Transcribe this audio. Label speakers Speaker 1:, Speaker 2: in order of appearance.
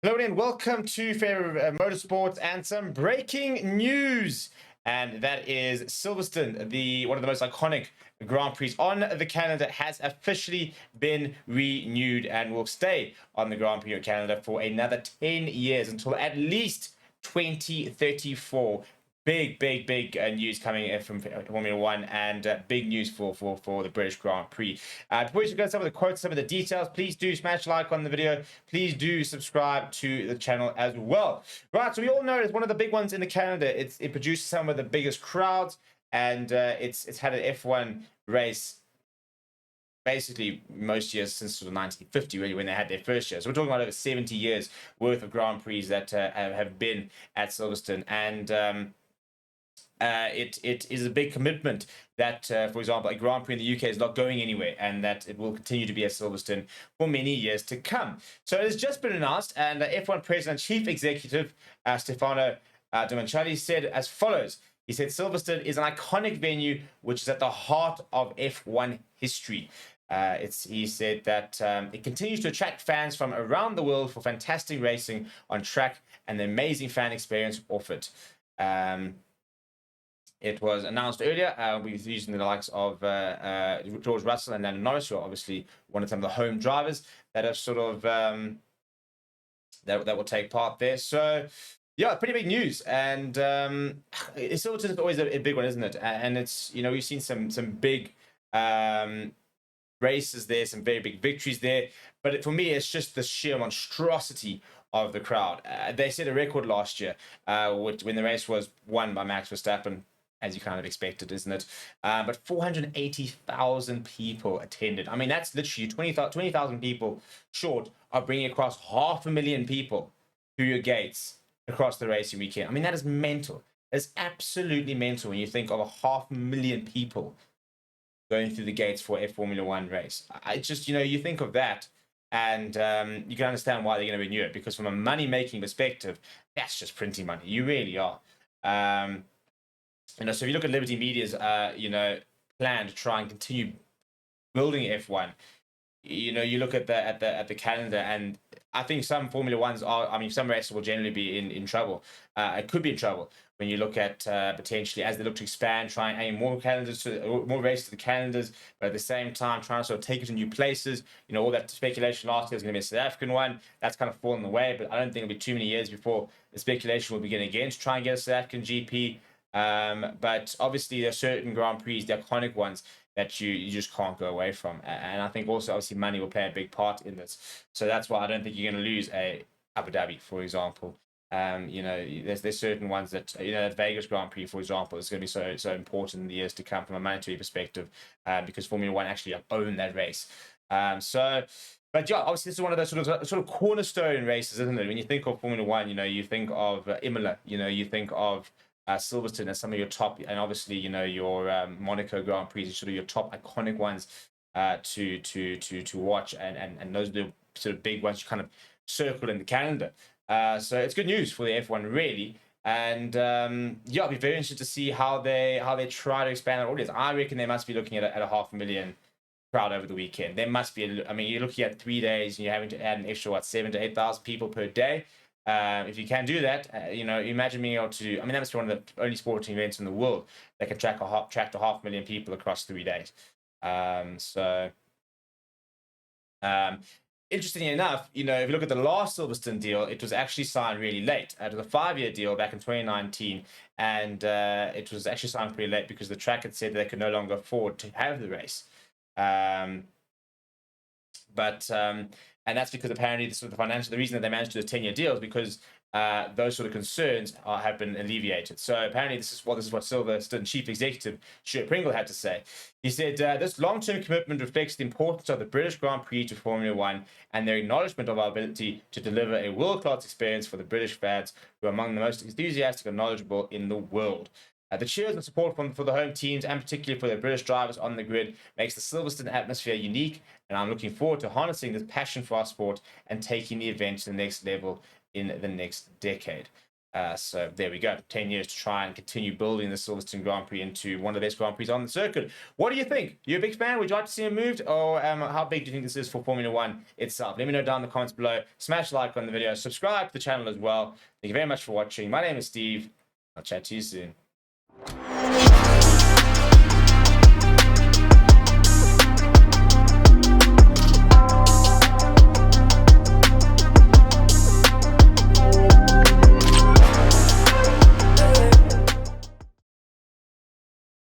Speaker 1: Hello and welcome to Forever Motorsports and some breaking news. And that is Silverstone, one of the most iconic Grand Prix on the calendar, has officially been renewed and will stay on the Grand Prix calendar for another 10 years until at least 2034. Big news coming in from Formula One, and big news for the British Grand Prix. Before we go to some of the quotes, some of the details, please do smash like on the video. Please do subscribe to the channel as well. Right, so we all know it's one of the big ones in the calendar. It produces some of the biggest crowds, and it's had an F1 race basically most years since sort of 1950, really, when they had their first year. So we're talking about over 70 years worth of Grand Prix that have been at Silverstone, and it is a big commitment that, for example, a Grand Prix in the UK is not going anywhere, and that it will continue to be at Silverstone for many years to come. So it has just been announced, and F1 President Chief Executive Stefano Domenicali said as follows. He said, Silverstone is an iconic venue which is at the heart of F1 history. He said that it continues to attract fans from around the world for fantastic racing on track and the amazing fan experience offered. It was announced earlier. We're using the likes of George Russell and Lando Norris, who are obviously one of some of the home drivers that have sort of that will take part there. So yeah, pretty big news, and it's always a big one, isn't it? And it's, you know, we've seen some big races there, some very big victories there, but for me, it's just the sheer monstrosity of the crowd. They set a record last year, when the race was won by Max Verstappen, as you kind of expected, isn't it? But 480,000 people attended. I mean, that's literally 20,000 people short of bringing across 500,000 people through your gates across the racing weekend. I mean, that is mental. It's absolutely mental when you think of 500,000 people going through the gates for a Formula One race. I just, you know, you think of that, and you can understand why they're going to renew it, because from a money-making perspective, that's just printing money. You really are. You know, so if you look at Liberty Media's, plan to try and continue building F1, you know, you look at the calendar, and I think some Formula Ones are. I mean, some races will generally be in trouble. It could be in trouble when you look at potentially, as they look to expand, try and aim more races to the calendars, but at the same time trying to sort of take it to new places. You know, all that speculation last year was going to be a South African one. That's kind of fallen away, but I don't think it'll be too many years before the speculation will begin again to try and get a South African GP. But obviously there are certain Grand Prix, the iconic ones, that you just can't go away from. And I think also, obviously, money will play a big part in this. So that's why I don't think you're going to lose a Abu Dhabi, for example. You know, there's certain ones that, you know, that Vegas Grand Prix, for example, is going to be so important in the years to come from a monetary perspective, because Formula One actually own that race. But yeah, obviously this is one of those sort of cornerstone races, isn't it? When you think of Formula One, you know, you think of Imola, you know, you think of Silverstone as some of your top, and obviously, you know, your Monaco Grand Prix is sort of your top iconic ones to watch, and those are the sort of big ones you kind of circle in the calendar. So it's good news for the F1, really, and yeah, I'll be very interested to see how they try to expand their audience. I reckon they must be looking at a 500,000 crowd over the weekend. There must be. I mean, you're looking at 3 days, and you're having to add an extra 7,000 to 8,000 people per day. If you can do that, you know, imagine being able to. I mean, that must be one of the only sporting events in the world that can track to 500,000 people across 3 days. Interestingly enough, you know, if you look at the last Silverstone deal, it was actually signed really late. It was a 5-year deal back in 2019, and it was actually signed pretty late because the track had said they could no longer afford to have the race. And that's because apparently the reason that they managed to do a 10-year deal is because those sort of concerns have been alleviated. So apparently this is what Silverstone Chief Executive Stuart Pringle had to say. He said, this long-term commitment reflects the importance of the British Grand Prix to Formula One and their acknowledgement of our ability to deliver a world-class experience for the British fans, who are among the most enthusiastic and knowledgeable in the world. The cheers and support for the home teams, and particularly for the British drivers on the grid, makes the Silverstone atmosphere unique, and I'm looking forward to harnessing this passion for our sport and taking the event to the next level in the next decade. So there we go. 10 years to try and continue building the Silverstone Grand Prix into one of the best Grand Prix on the circuit. What do you think? You a big fan? Would you like to see him moved? Or how big do you think this is for Formula One itself? Let me know down in the comments below. Smash like on the video. Subscribe to the channel as well. Thank you very much for watching. My name is Steve. I'll chat to you soon.